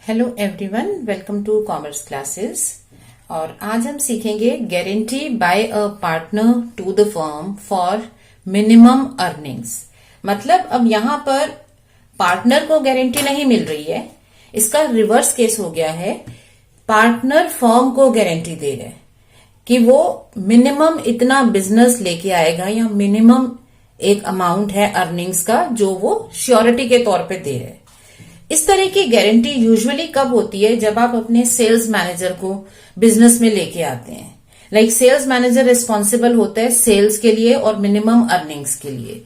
Hello everyone, welcome to commerce classes. और आज हम सीखेंगे guarantee by a partner to the firm for minimum earnings. मतलब अब यहाँ पर पार्टनर को गारंटी नहीं मिल रही है, इसका रिवर्स केस हो गया है। पार्टनर फर्म को गारंटी दे रहे हैं कि वो मिनिमम इतना बिजनेस लेके आएगा या मिनिमम एक अमाउंट है अर्निंग्स का जो वो श्योरिटी के तौर पे दे रहे हैं। इस तरह की गारंटी यूजुअली कब होती है? जब आप अपने सेल्स मैनेजर को बिजनेस में लेके आते हैं। सेल्स मैनेजर रिस्पॉन्सिबल होता है सेल्स के लिए और मिनिमम अर्निंग्स के लिए।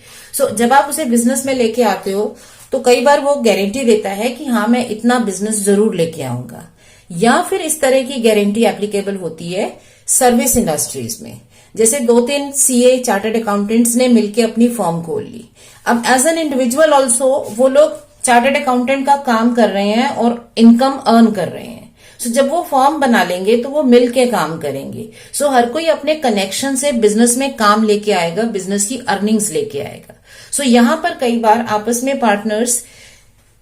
जब आप उसे बिजनेस में लेके आते हो तो कई बार वो गारंटी देता है कि हाँ, मैं इतना बिजनेस जरूर लेके आऊंगा। या फिर इस तरह की गारंटी एप्लीकेबल होती है सर्विस इंडस्ट्रीज में। जैसे 2-3 सीए चार्टर्ड अकाउंटेंट्स ने मिलकर अपनी फर्म खोल ली। अब एज एन इंडिविजुअल ऑल्सो वो लोग चार्टर्ड अकाउंटेंट का काम कर रहे हैं और इनकम अर्न कर रहे हैं। जब वो फर्म बना लेंगे तो वो मिल के काम करेंगे। हर कोई अपने कनेक्शन से बिजनेस में काम लेके आएगा, बिजनेस की अर्निंग्स लेके आएगा। यहां पर कई बार आपस में पार्टनर्स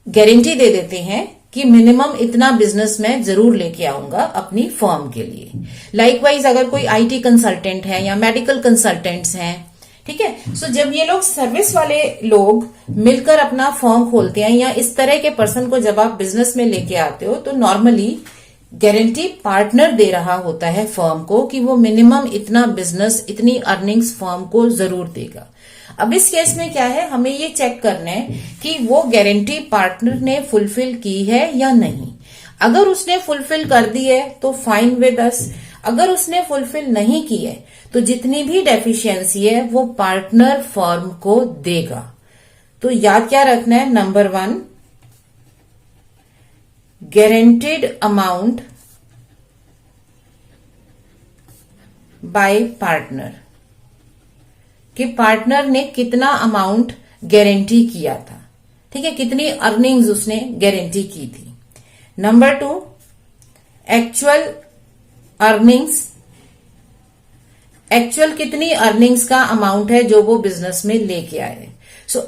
गारंटी दे देते हैं कि मिनिमम इतना बिजनेस मैं जरूर लेके आऊंगा अपनी फर्म के लिए। लाइकवाइज अगर कोई आईटी कंसल्टेंट है या मेडिकल कंसल्टेंट्स हैं, ठीक है। जब ये लोग सर्विस वाले लोग मिलकर अपना फर्म खोलते हैं या इस तरह के पर्सन को जब आप बिजनेस में लेके आते हो तो नॉर्मली गारंटी पार्टनर दे रहा होता है फर्म को कि वो मिनिमम इतना बिजनेस, इतनी अर्निंग्स फर्म को जरूर देगा। अब इस केस में क्या है, हमें ये चेक करना है कि वो गारंटी पार्टनर ने फुलफिल की है या नहीं। अगर उसने फुलफिल कर दी है तो फाइन विद अस। अगर उसने फुलफिल नहीं की है तो जितनी भी डेफिशिएंसी है वो पार्टनर फर्म को देगा। तो याद क्या रखना है? Number 1, guaranteed amount by partner, कि पार्टनर ने कितना अमाउंट गारंटी किया था, ठीक है, कितनी अर्निंग्स उसने गारंटी की थी। नंबर 2, एक्चुअल अर्निंग्स, एक्चुअल कितनी अर्निंग्स का अमाउंट है जो वो बिजनेस में लेके आए।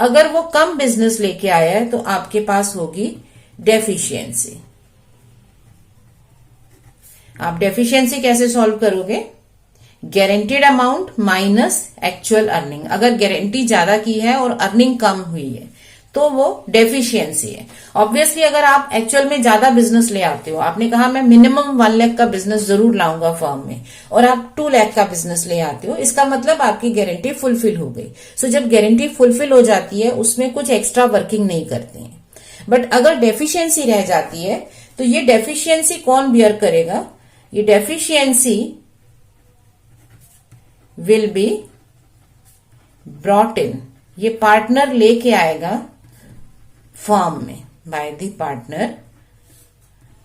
अगर वो कम बिजनेस लेके आया है तो आपके पास होगी डेफिशिएंसी। आप डेफिशिएंसी कैसे सॉल्व करोगे? Guaranteed amount minus actual earning. अगर गारंटी ज्यादा की है और अर्निंग कम हुई है तो वो डेफिशिएंसी है। ऑब्वियसली अगर आप एक्चुअल में ज्यादा बिजनेस ले आते हो, आपने कहा मैं मिनिमम 1 लाख का बिजनेस जरूर लाऊंगा फर्म में, और आप 2 लाख का बिजनेस ले आते हो, इसका मतलब आपकी गारंटी फुलफिल हो गई। जब गारंटी फुलफिल हो जाती है उसमें कुछ एक्स्ट्रा वर्किंग नहीं करते हैं। बट अगर डेफिशिएंसी रह जाती है तो ये डेफिशिएंसी कौन बियर करेगा? ये deficiency will be brought in, ये पार्टनर लेके आएगा फर्म में, bye the partner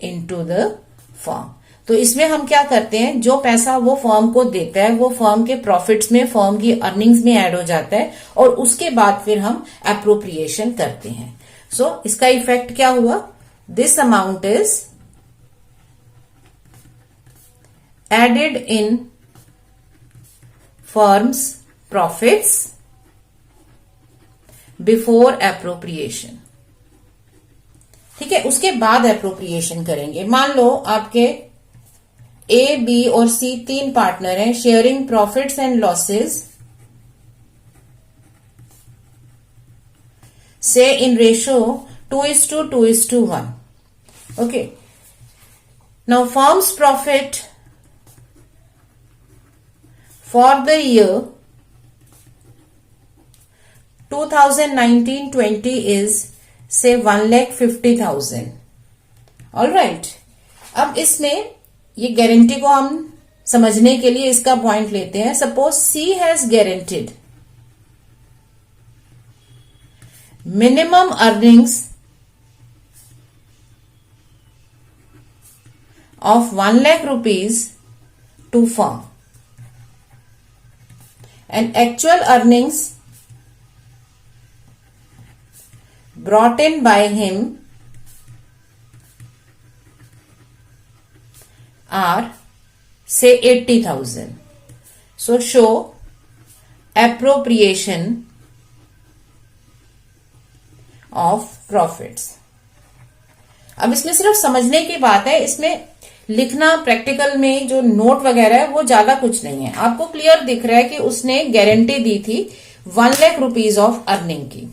into the firm. तो इसमें हम क्या करते हैं, जो पैसा वो फर्म को देता है वो फर्म के प्रॉफिट्स में, फर्म की अर्निंग्स में ऐड हो जाता है और उसके बाद फिर हम एप्रोप्रिएशन करते हैं। इसका इफेक्ट क्या हुआ? This amount is added in firm's profits before appropriation, ठीक है। उसके बाद एप्रोप्रिएशन करेंगे। मान लो आपके ए, बी और सी 3 पार्टनर हैं, शेयरिंग प्रॉफिट्स एंड लॉसेस से in ratio 2:2:1। Okay, now firms profit for the year 2019-20 is say 1,50,000. All right. अब इसमें ये गारंटी को हम समझने के लिए इसका पॉइंट लेते हैं। Suppose C has guaranteed minimum earnings of 1 lakh rupees to firm and actual earnings brought in by him are say 80,000. Show appropriation of profits. अब इसमें सिर्फ समझने की बात है, इसमें लिखना प्रैक्टिकल में जो नोट वगैरह है वो ज्यादा कुछ नहीं है। आपको क्लियर दिख रहा है कि उसने गारंटी दी थी 1 लाख रुपीज ऑफ अर्निंग की।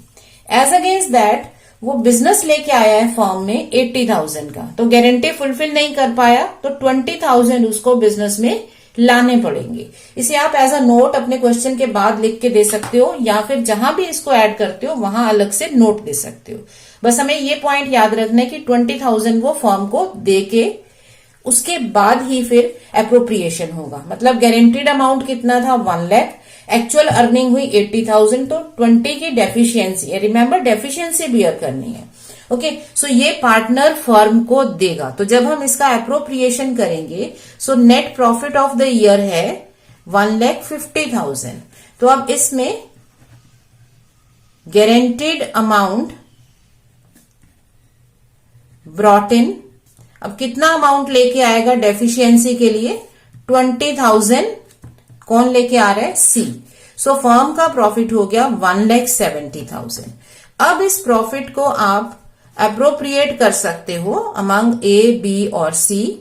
एज अगेंस्ट दैट वो बिजनेस लेके आया है फॉर्म में 80,000 का, तो गारंटी फुलफिल नहीं कर पाया, तो 20,000 उसको बिजनेस में लाने पड़ेंगे। इसे आप एज अ नोट अपने क्वेश्चन के बाद लिख के दे सकते हो, या फिर जहां भी इसको ऐड करते हो वहां अलग से नोट दे सकते हो। बस हमें ये पॉइंट याद रखना है कि 20,000 वो फॉर्म को दे के उसके बाद ही फिर अप्रोप्रिएशन होगा। मतलब गारंटीड अमाउंट कितना था 1 लाख, एक्चुअल अर्निंग हुई 80,000, तो 20 की डेफिशिएंसी, रिमेंबर डेफिशिएंसी बियर करनी है। ओके, सो ये पार्टनर फर्म को देगा। तो जब हम इसका अप्रोप्रिएशन करेंगे, so net profit of the year है 1,50,000। तो अब इसमें गारंटीड अमाउंट ब्रॉट इन, अब कितना अमाउंट लेके आएगा डेफिशिएंसी के लिए 20,000, कौन लेके आ रहा है, सी। सो फर्म का प्रॉफिट हो गया 1,70,000। अब इस प्रॉफिट को आप अप्रोप्रिएट कर सकते हो अमंग ए, बी और सी,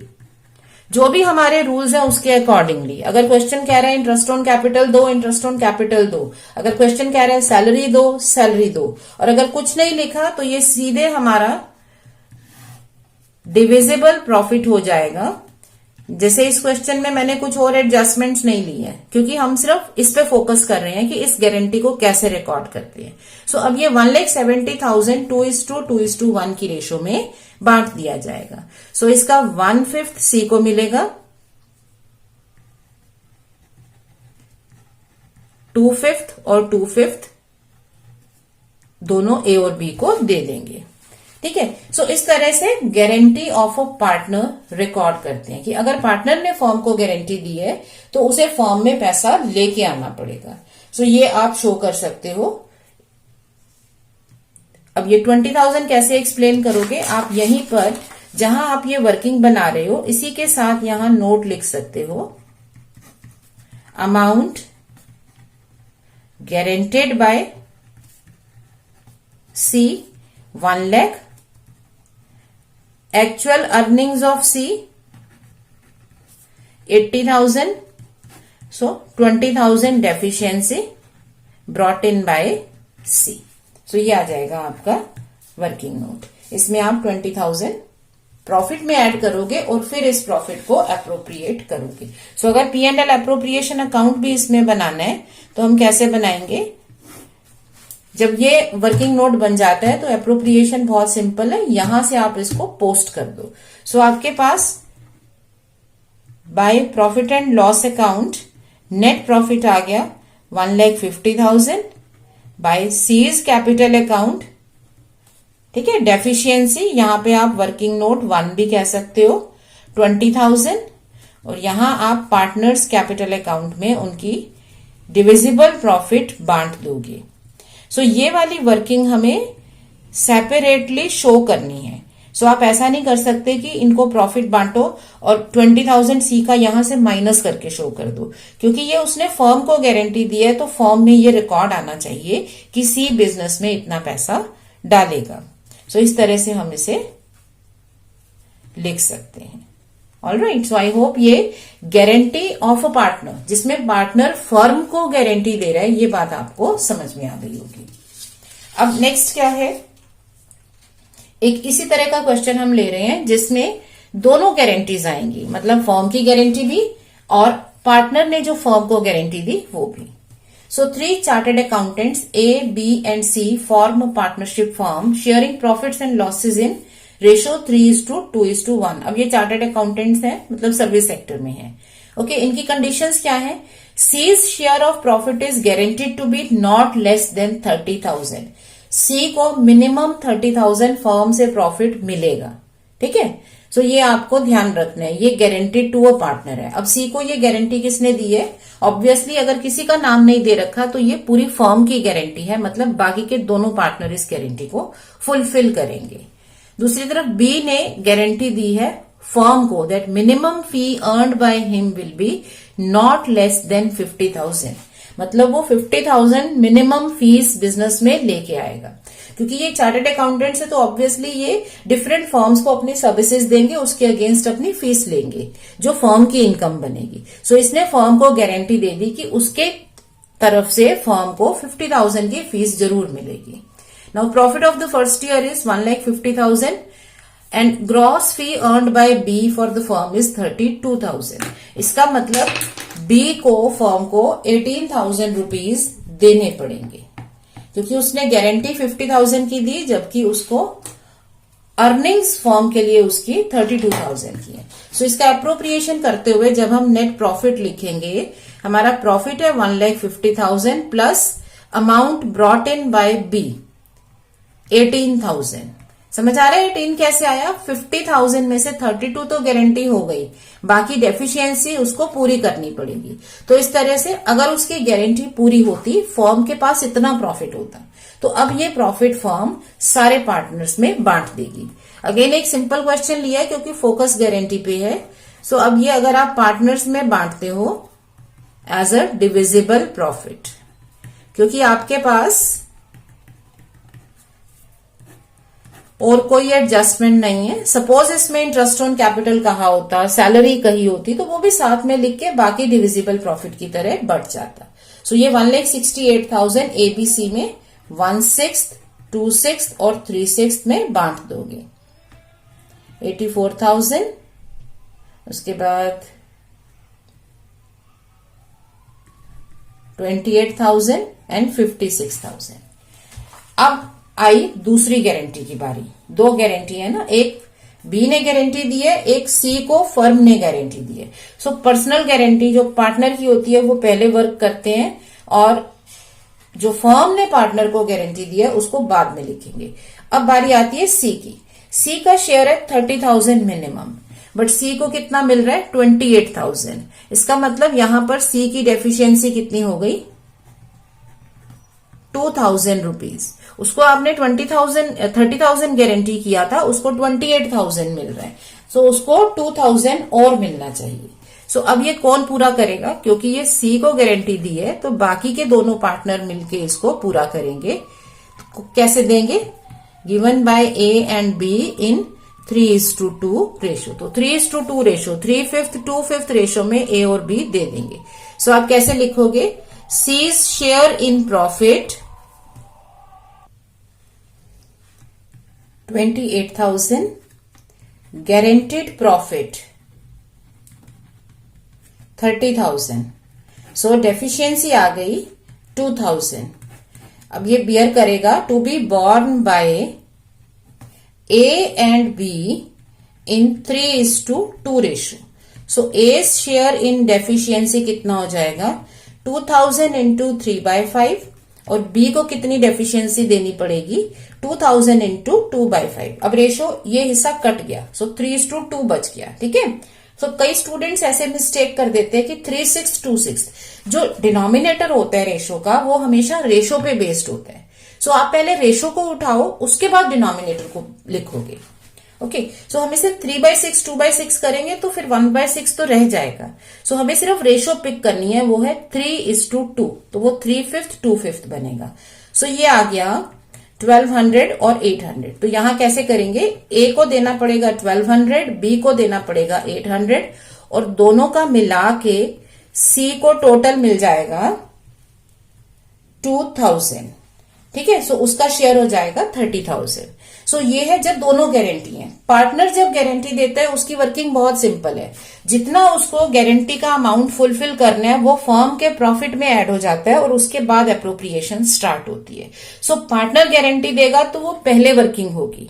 जो भी हमारे रूल्स हैं उसके अकॉर्डिंगली। अगर क्वेश्चन कह रहा है इंटरेस्ट ऑन कैपिटल दो, इंटरेस्ट ऑन कैपिटल दो। अगर क्वेश्चन कह रहा है सैलरी दो, सैलरी दो। और अगर कुछ नहीं लिखा तो ये सीधे हमारा डिविजिबल प्रॉफिट हो जाएगा। जैसे इस क्वेश्चन में मैंने कुछ और एडजस्टमेंट्स नहीं ली है, क्योंकि हम सिर्फ इस पे फोकस कर रहे हैं कि इस गारंटी को कैसे रिकॉर्ड करते हैं। सो अब ये 1,70,000 2:1 की रेशो में बांट दिया जाएगा। सो इसका 1/5 सी को मिलेगा, 2/5 और 2/5 दोनों ए और बी को दे देंगे। ठीक है, सो इस तरह से guarantee of a partner record करते हैं कि अगर पार्टनर ने फर्म को गारंटी दी है तो उसे फर्म में पैसा लेके आना पड़ेगा। सो ये आप शो कर सकते हो। अब ये 20,000 कैसे एक्सप्लेन करोगे, आप यहीं पर जहां आप ये वर्किंग बना रहे हो इसी के साथ यहां नोट लिख सकते हो, amount guaranteed by C 1 lakh, actual earnings of C 80,000, so 20,000 deficiency brought in by C. So ये आ जाएगा आपका वर्किंग नोट। इसमें आप 20,000 प्रॉफिट में ऐड करोगे और फिर इस प्रॉफिट को अप्रोप्रिएट करोगे। सो अगर P&L अप्रोप्रिएशन अकाउंट भी इसमें बनाना है तो हम कैसे बनाएंगे, जब ये वर्किंग नोट बन जाता है तो अप्रोप्रिएशन बहुत सिंपल है, यहां से आप इसको पोस्ट कर दो। सो आपके पास by profit and loss account net profit आ गया 1,50,000 बाय सीज कैपिटल अकाउंट। ठीक है, डेफिशिएंसी यहां पे आप वर्किंग नोट 1 भी कह सकते हो 20,000, और यहां आप पार्टनर्स कैपिटल अकाउंट में उनकी डिविजिबल प्रॉफिट बांट दोगे। सो ये वाली वर्किंग हमें सेपरेटली शो करनी है। सो आप ऐसा नहीं कर सकते कि इनको प्रॉफिट बांटो और 20,000 सी का यहां से माइनस करके शो कर दो, क्योंकि ये उसने फर्म को गारंटी दी है तो फर्म में ये रिकॉर्ड आना चाहिए कि सी बिजनेस में इतना पैसा डालेगा। सो इस तरह से हम इसे लिख सकते हैं। ऑलराइट, सो आई होप ये गारंटी ऑफ अ पार्टनर, जिसमें पार्टनर फर्म को गारंटी दे रहा है, ये बात आपको समझ में आ गई होगी। अब नेक्स्ट क्या है, एक इसी तरह का क्वेश्चन हम ले रहे हैं जिसमें दोनों गारंटीज आएंगी, मतलब फर्म की गारंटी भी और पार्टनर ने जो फर्म को गारंटी दी वो भी। सो 3 chartered accountants A, B and C form a partnership firm sharing profits and losses in ratio 3:2:1। अब ये चार्टर्ड अकाउंटेंट्स हैं, मतलब सर्विस सेक्टर में है। ओके, इनकी कंडीशंस क्या है, C's share of profit is guaranteed to be not less than 30,000। C को मिनिमम 30,000 फर्म से प्रॉफिट मिलेगा। ठीक है, सो ये आपको ध्यान रखना है, ये गारंटीड टू अ पार्टनर है। अब सी को ये गारंटी किसने दी है, ऑब्वियसली अगर किसी का नाम नहीं दे रखा तो ये पूरी फर्म की गारंटी है, मतलब बाकी के दोनों पार्टनर इस गारंटी को फुलफिल करेंगे। दूसरी तरफ बी ने गारंटी दी है फर्म को that minimum fee earned by him will be not less then 50,000, मतलब वो 50,000 मिनिमम फीस बिजनेस में लेके आएगा। क्योंकि ये चार्टर्ड अकाउंटेंट्स है तो ऑब्वियसली ये डिफरेंट फर्म्स को अपनी सर्विसेज देंगे, उसके अगेंस्ट अपनी फीस लेंगे जो फर्म की इनकम बनेगी। सो इसने फर्म को गारंटी दे दी कि उसके तरफ से फर्म को 50,000 की फीस जरूर मिलेगी। Now profit of the first year is 1,50,000 and gross fee earned by B for the firm is 32,000। इसका मतलब बी को फर्म को 18,000 रुपीज देने पड़ेंगे क्योंकि उसने गारंटी 50,000 की दी, जबकि उसको अर्निंग्स फर्म के लिए उसकी 32,000 की है। सो इसका अप्रोप्रिएशन करते हुए जब हम नेट प्रॉफिट लिखेंगे, हमारा प्रॉफिट है 1,50,000 plus amount brought in by B 18,000। समझ आ रहा है 18 कैसे आया? 50,000 में से 32 तो गारंटी हो गई, बाकी डेफिशिएंसी उसको पूरी करनी पड़ेगी। तो इस तरह से अगर उसकी गारंटी पूरी होती, फर्म के पास इतना प्रॉफिट होता। तो अब ये प्रॉफिट फर्म सारे पार्टनर्स में बांट देगी। अगेन एक सिंपल क्वेश्चन लिया है क्योंकि फोकस गारंटी पे है। सो अब ये अगर आप पार्टनर्स में बांटते हो एज अ डिविजिबल प्रॉफिट, क्योंकि आपके पास और कोई एडजस्टमेंट नहीं है। सपोज इसमें इंटरेस्ट ऑन कैपिटल कहा होता, सैलरी कही होती, तो वो भी साथ में लिख के बाकी डिविजिबल प्रॉफिट की तरह बढ़ जाता। सो ये 1,68,000 एबीसी में 1/6, 2/6 और 3/6 में बांट दोगे। 84,000, उसके बाद 28,000 एंड 56,000। अब आई दूसरी गारंटी की बारी। दो गारंटी है ना, एक बी ने गारंटी दी है, एक सी को फर्म ने गारंटी दी है। सो पर्सनल गारंटी जो पार्टनर की होती है वो पहले वर्क करते हैं और जो फर्म ने पार्टनर को गारंटी दी है उसको बाद में लिखेंगे। अब बारी आती है सी की। सी का शेयर है 30,000 मिनिमम, बट सी को कितना मिल रहा है? 28,000। इसका मतलब यहां पर सी की डेफिशिएंसी कितनी हो गई? 2,000 रुपीज। उसको आपने 30,000 गारंटी किया था, उसको 28,000 मिल रहा है। सो उसको 2,000 और मिलना चाहिए। सो अब ये कौन पूरा करेगा? क्योंकि ये सी को गारंटी दी है तो बाकी के दोनों पार्टनर मिलके इसको पूरा करेंगे। कैसे देंगे? Given by A and B in 3:2 ratio. तो 3:2 रेशो, 3/5 2/5 रेशो में ए और बी दे देंगे। सो आप कैसे लिखोगे? C's share in profit 28,000, guaranteed profit 30,000। So deficiency आ गई 2,000। अब ये बियर करेगा to be borne by A and B in 3:2 ratio. So A share in deficiency कितना हो जाएगा? 2,000 इंटू 3/5 और बी को कितनी डेफिशिएंसी देनी पड़ेगी? 2,000 इंटू 2/5। अब रेशो ये हिस्सा कट गया, सो 3:2 बच गया। ठीक है। सो कई स्टूडेंट्स ऐसे मिस्टेक कर देते हैं कि 3:6:2:6 जो डिनोमिनेटर होता है रेशो का वो हमेशा रेशो पे बेस्ड होता है। सो आप पहले रेशो को उठाओ, उसके बाद डिनोमिनेटर को लिखोगे। ओके। सो हमें सिर्फ 3/6 2/6 करेंगे तो फिर 1/6 तो रह जाएगा। सो हमें सिर्फ रेशो पिक करनी है, वो है 3:2, तो वो 3/5 2/5 बनेगा। सो ये आ गया 1200 और 800। तो यहां कैसे करेंगे? ए को देना पड़ेगा 1200, बी को देना पड़ेगा 800 और दोनों का मिला के सी को टोटल मिल जाएगा 2,000। ठीक है। सो उसका शेयर हो जाएगा 30,000। सो ये है जब दोनों गारंटी हैं। पार्टनर जब गारंटी देता है उसकी वर्किंग बहुत सिंपल है। जितना उसको गारंटी का अमाउंट फुलफिल करना है वो फर्म के प्रॉफिट में ऐड हो जाता है और उसके बाद अप्रोप्रिएशन स्टार्ट होती है। सो पार्टनर गारंटी देगा तो वो पहले वर्किंग होगी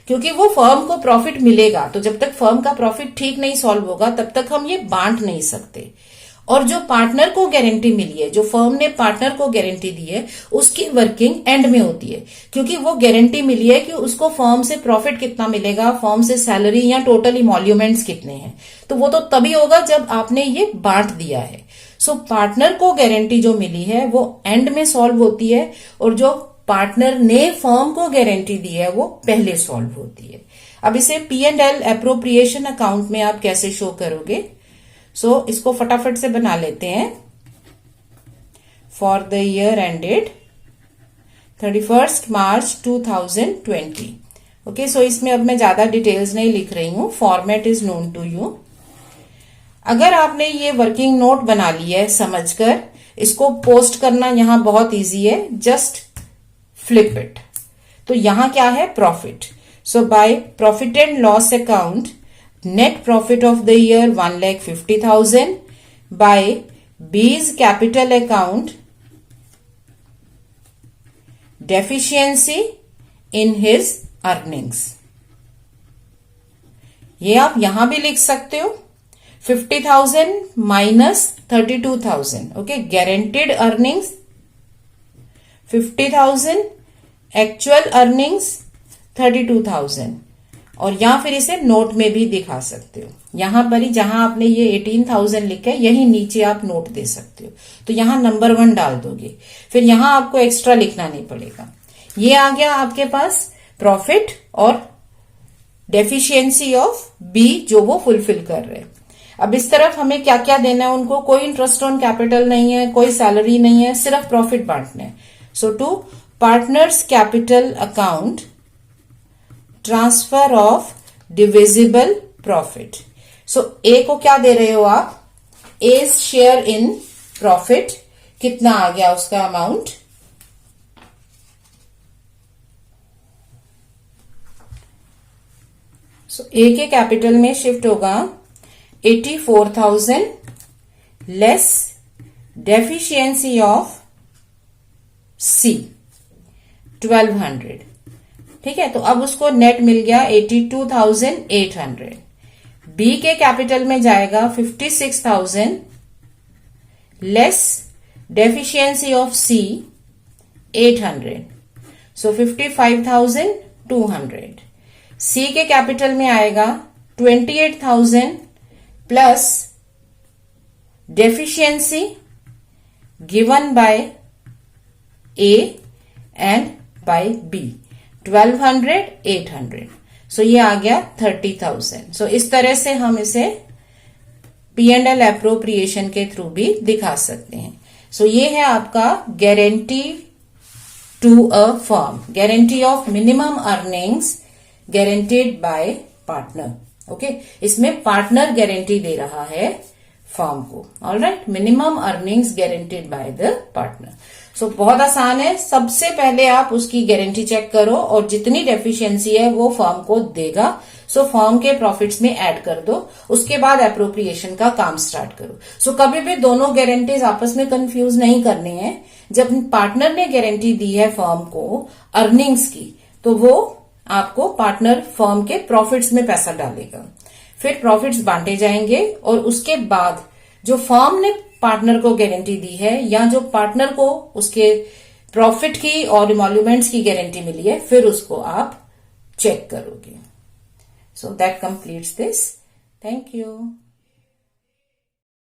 क्योंकि वो फर्म को प्रॉफिट मिलेगा। तो जब तक फर्म का प्रॉफिट ठीक नहीं सॉल्व होगा तब तक हम ये बांट नहीं सकते। और जो पार्टनर को गारंटी मिली है, जो फर्म ने पार्टनर को गारंटी दी है, उसकी वर्किंग एंड में होती है क्योंकि वो गारंटी मिली है कि उसको फर्म से प्रॉफिट कितना मिलेगा, फर्म से सैलरी या टोटल इमोल्यूमेंट्स कितने हैं। तो वो तो तभी होगा जब आपने ये बांट दिया है। सो पार्टनर को गारंटी जो मिली है वो एंड में सॉल्व होती है और जो पार्टनर ने फर्म को गारंटी दी है वो पहले सॉल्व होती है। अब इसे P&L एप्रोप्रिएशन अकाउंट में आप कैसे शो करोगे? सो इसको फटाफट से बना लेते हैं। For the year ended 31 March 2020। Okay, so इसमें अब मैं ज्यादा डिटेल्स नहीं लिख रही हूं, format is known to you. अगर आपने ये वर्किंग नोट बना लिया है समझकर, इसको पोस्ट करना यहां बहुत इजी है, जस्ट फ्लिप इट। तो यहां क्या है, profit. So by profit and loss account, net profit of the year 1,50,000 by B's capital account, deficiency in his earnings. ये आप यहां भी लिख सकते हो, 50,000 minus 32,000। Okay, guaranteed earnings 50,000, actual earnings 32,000। और या फिर इसे नोट में भी दिखा सकते हो, यहां पर ही जहां आपने ये 18,000 लिखा है यही नीचे आप नोट दे सकते हो। तो यहां नंबर 1 डाल दोगे, फिर यहां आपको एक्स्ट्रा लिखना नहीं पड़ेगा। ये आ गया आपके पास प्रॉफिट और डेफिशिएंसी ऑफ बी जो वो फुलफिल कर रहे हैं। अब इस तरफ हमें क्या क्या देना है उनको, कोई इंटरेस्ट ऑन कैपिटल नहीं है, कोई सैलरी नहीं है, सिर्फ प्रॉफिट बांटना है। So to partners capital account, transfer of divisible profit. So A को क्या दे रहे हो आप, ए शेयर इन प्रॉफिट, कितना आ गया उसका अमाउंट, सो ए के कैपिटल में शिफ्ट होगा 84,000 लेस डेफिशिएंसी ऑफ सी 1200। ठीक है, तो अब उसको नेट मिल गया 82,800। बी के कैपिटल में जाएगा 56,000 less deficiency of C 800, so 55,200। C के कैपिटल में आएगा 28,000 plus deficiency given by A and by B 1200, 800। So ये आ गया 30,000। सो इस तरह से हम इसे P&L एप्रोप्रिएशन के थ्रू भी दिखा सकते हैं। सो ये है आपका guarantee to a firm, guarantee of minimum earnings guaranteed by partner. Okay, इसमें पार्टनर गारंटी दे रहा है फर्म को। Alright, minimum earnings guaranteed by the partner. So बहुत आसान है, सबसे पहले आप उसकी गारंटी चेक करो और जितनी डेफिशिएंसी है वो फर्म को देगा, सो फर्म के प्रॉफिट्स में ऐड कर दो, उसके बाद एप्रोप्रिएशन का काम स्टार्ट करो। सो कभी भी दोनों गारंटीज आपस में कंफ्यूज नहीं करने हैं। जब पार्टनर ने गारंटी दी है फर्म को अर्निंग्स की, तो वो आपको पार्टनर फर्म के प्रॉफिट्स में पैसा डालेगा, फिर प्रॉफिट्स बांटे जाएंगे और उसके बाद जो फर्म ने पार्टनर को गारंटी दी है या जो पार्टनर को उसके प्रॉफिट की और इमोल्यूमेंट्स की गारंटी मिली है, फिर उसको आप चेक करोगे। So that completes this. Thank you.